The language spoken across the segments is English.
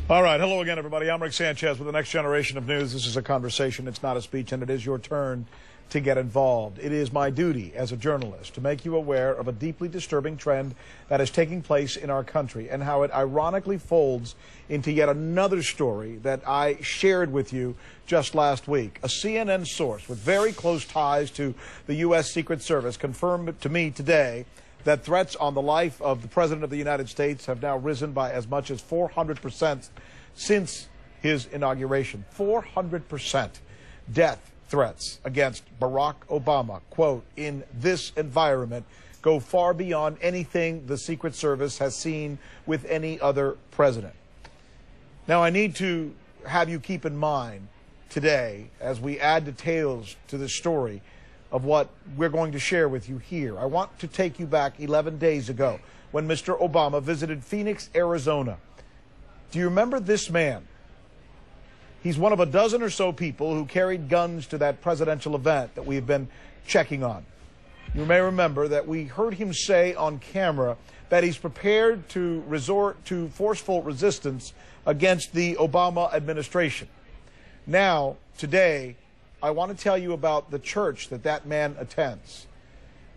All right. Hello again, everybody. I'm Rick Sanchez with the Next Generation of News. This is a conversation. It's not a speech, and it is your turn to get involved. It is my duty as a journalist to make you aware of a deeply disturbing trend that is taking place in our country and how it ironically folds into yet another story that I shared with you just last week. A CNN source with very close ties to the U.S. Secret Service confirmed to me today that threats on the life of the President of the United States have now risen by as much as 400% since his inauguration. 400% death threats against Barack Obama, quote, in this environment go far beyond anything the Secret Service has seen with any other president. Now, I need to have you keep in mind today, as we add details to this story, of what we're going to share with you here. I want to take you back 11 days ago when Mr. Obama visited Phoenix, Arizona. Do you remember this man? He's one of a dozen or so people who carried guns to that presidential event that we've been checking on. You may remember that we heard him say on camera that he's prepared to resort to forceful resistance against the Obama administration. Now, today, I want to tell you about the church that that man attends.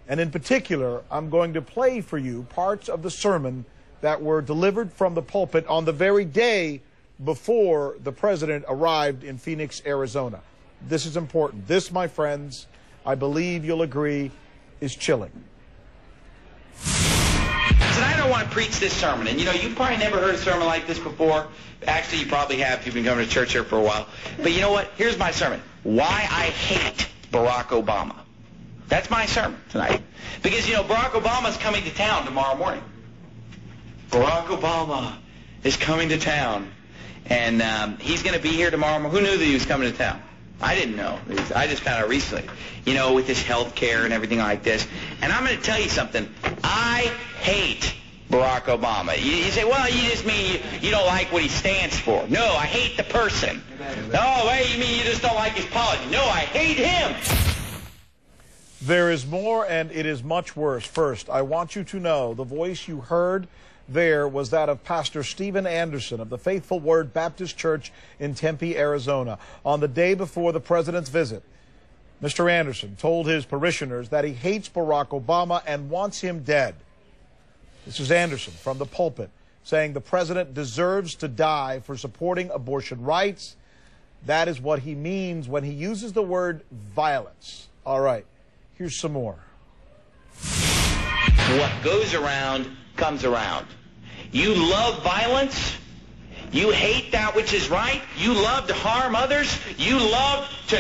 And in particular, I'm going to play for you parts of the sermon that were delivered from the pulpit on the very day before the president arrived in Phoenix, Arizona. This is important. This, my friends, I believe you'll agree, is chilling. Tonight I want to preach this sermon, and you know, you've probably never heard a sermon like this before. Actually, you probably have if you've been coming to church here for a while. But you know what? Here's my sermon. Why I hate Barack Obama. That's my sermon tonight. Because, you know, Barack Obama's coming to town tomorrow morning. Barack Obama is coming to town. And he's going to be here tomorrow morning. Who knew that he was coming to town? I didn't know. I just found out recently. You know, with this health care and everything like this. And I'm going to tell you something. I hate Barack Obama. You say, well, you just mean you don't like what he stands for. No, I hate the person. No, wait, you mean you just don't like his policy. No, I hate him. There is more, and it is much worse. First, I want you to know the voice you heard there was that of Pastor Stephen Anderson of the Faithful Word Baptist Church in Tempe, Arizona. On the day before the president's visit, Mr. Anderson told his parishioners that he hates Barack Obama and wants him dead. This is Anderson from the pulpit saying the president deserves to die for supporting abortion rights. That is what he means when he uses the word violence. All right, here's some more. What goes around comes around. You love violence. You hate that which is right. You love to harm others. You love to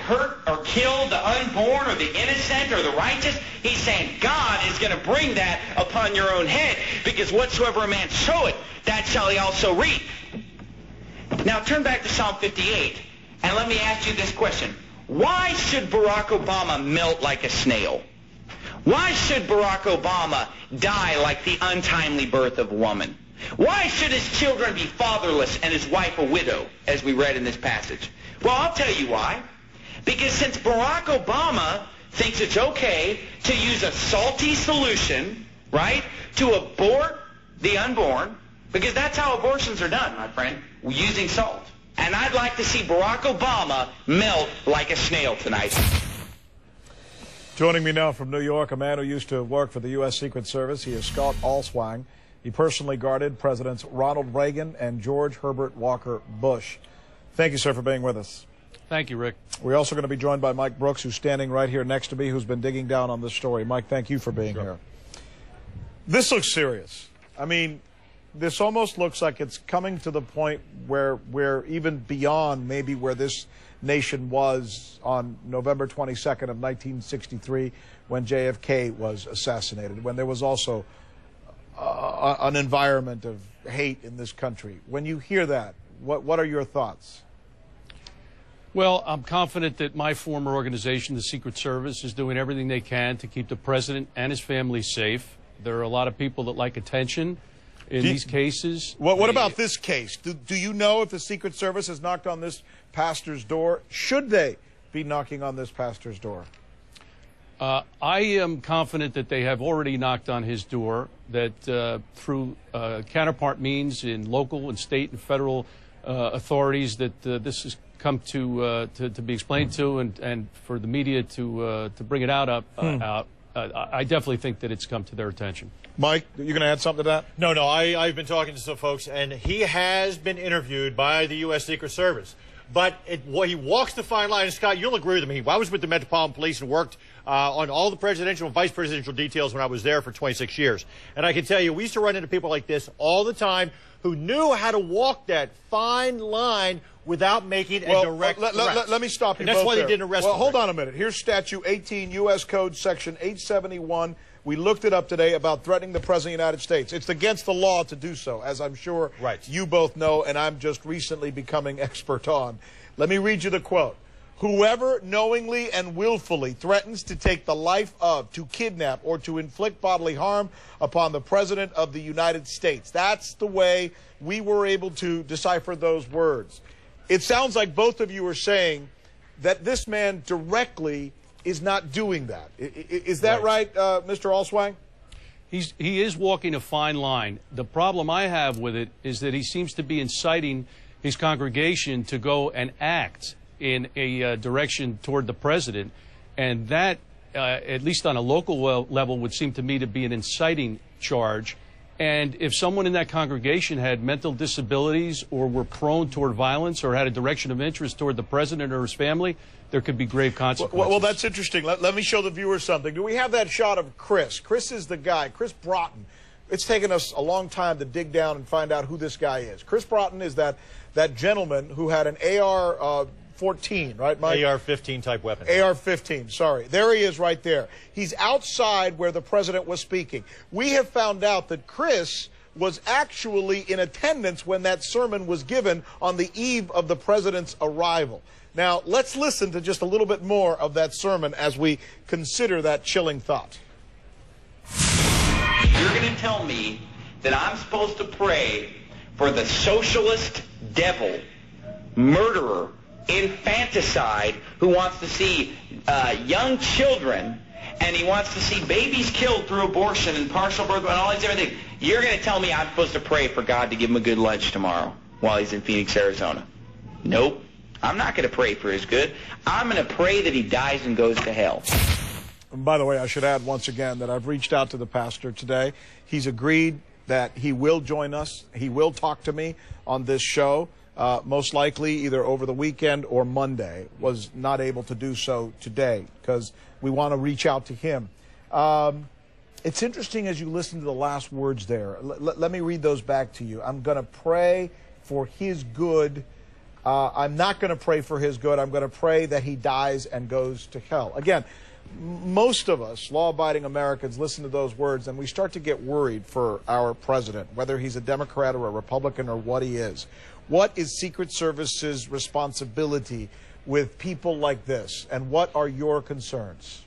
hurt or kill the unborn or the innocent or the righteous. He's saying God is going to bring that upon your own head, because whatsoever a man soweth, that shall he also reap. Now turn back to Psalm 58 and let me ask you this question. Why should Barack Obama melt like a snail? Why should Barack Obama die like the untimely birth of a woman? Why should his children be fatherless and his wife a widow, as we read in this passage? Well, I'll tell you why. Because since Barack Obama thinks it's okay to use a salty solution, right, to abort the unborn, because that's how abortions are done, my friend, using salt. And I'd like to see Barack Obama melt like a snail tonight. Joining me now from New York, a man who used to work for the U.S. Secret Service. He is Scott Alswang. He personally guarded Presidents Ronald Reagan and George Herbert Walker Bush. Thank you, sir, for being with us. Thank you, Rick. We're also going to be joined by Mike Brooks, who's standing right here next to me, who's been digging down on this story. Mike, thank you for being here. This looks serious. I mean, this almost looks like it's coming to the point where we're even beyond maybe where this nation was on November 22nd of 1963 when JFK was assassinated, when there was also an environment of hate in this country. When you hear that, what are your thoughts? Well, I'm confident that my former organization, the Secret Service, is doing everything they can to keep the president and his family safe. There are a lot of people that like attention in these cases. What about this case? Do you know if the Secret Service has knocked on this pastor's door? Should they be knocking on this pastor's door? I am confident that they have already knocked on his door, that through counterpart means in local and state and federal authorities, that this has come to be explained to, and for the media to bring it out. I definitely think that it's come to their attention. Mike, you going to add something to that? No, I've been talking to some folks, and he has been interviewed by the U.S. Secret Service. But he walks the fine line, and Scott, you'll agree with me. I was with the Metropolitan Police and worked on all the presidential and vice presidential details when I was there for 26 years. And I can tell you, we used to run into people like this all the time who knew how to walk that fine line without making a direct threat. Let me stop you. And that's why they didn't arrest him. Well, hold on a minute. Here's Statute 18, U.S. Code Section 871. We looked it up today about threatening the President of the United States. It's against the law to do so, as I'm sure you both know, and I'm just recently becoming expert on. Let me read you the quote. Whoever knowingly and willfully threatens to take the life of, to kidnap, or to inflict bodily harm upon the President of the United States. That's the way we were able to decipher those words. It sounds like both of you are saying that this man directly is not doing that. Is that right, Mr. Allswang? He is walking a fine line. The problem I have with it is that he seems to be inciting his congregation to go and act in a direction toward the president, and that, at least on a local level, would seem to me to be an inciting charge. And if someone in that congregation had mental disabilities or were prone toward violence or had a direction of interest toward the president or his family, there could be grave consequences. Well, that's interesting. Let me show the viewers something. Do we have that shot of Chris? Chris is the guy, Chris Broughton. It's taken us a long time to dig down and find out who this guy is. Chris Broughton is that gentleman who had an AR-14, right, Mike? AR-15 type weapon. AR-15, sorry. There he is right there. He's outside where the president was speaking. We have found out that Chris was actually in attendance when that sermon was given on the eve of the president's arrival. Now, let's listen to just a little bit more of that sermon as we consider that chilling thought. You're going to tell me that I'm supposed to pray for the socialist devil, murderer, infanticide who wants to see young children, and he wants to see babies killed through abortion and partial birth and all these different things. You're going to tell me I'm supposed to pray for God to give him a good lunch tomorrow while he's in Phoenix, Arizona? Nope. I'm not going to pray for his good. I'm going to pray that he dies and goes to hell. And by the way, I should add once again that I've reached out to the pastor today. He's agreed that he will join us. He will talk to me on this show, most likely either over the weekend or Monday. Was not able to do so today because we want to reach out to him. It's interesting as you listen to the last words there. Let me read those back to you. I'm going to pray for his good. I'm not going to pray for his good. I'm going to pray that he dies and goes to hell. Again, most of us, law-abiding Americans, listen to those words and we start to get worried for our president, whether he's a Democrat or a Republican or what he is. What is Secret Service's responsibility with people like this, and what are your concerns?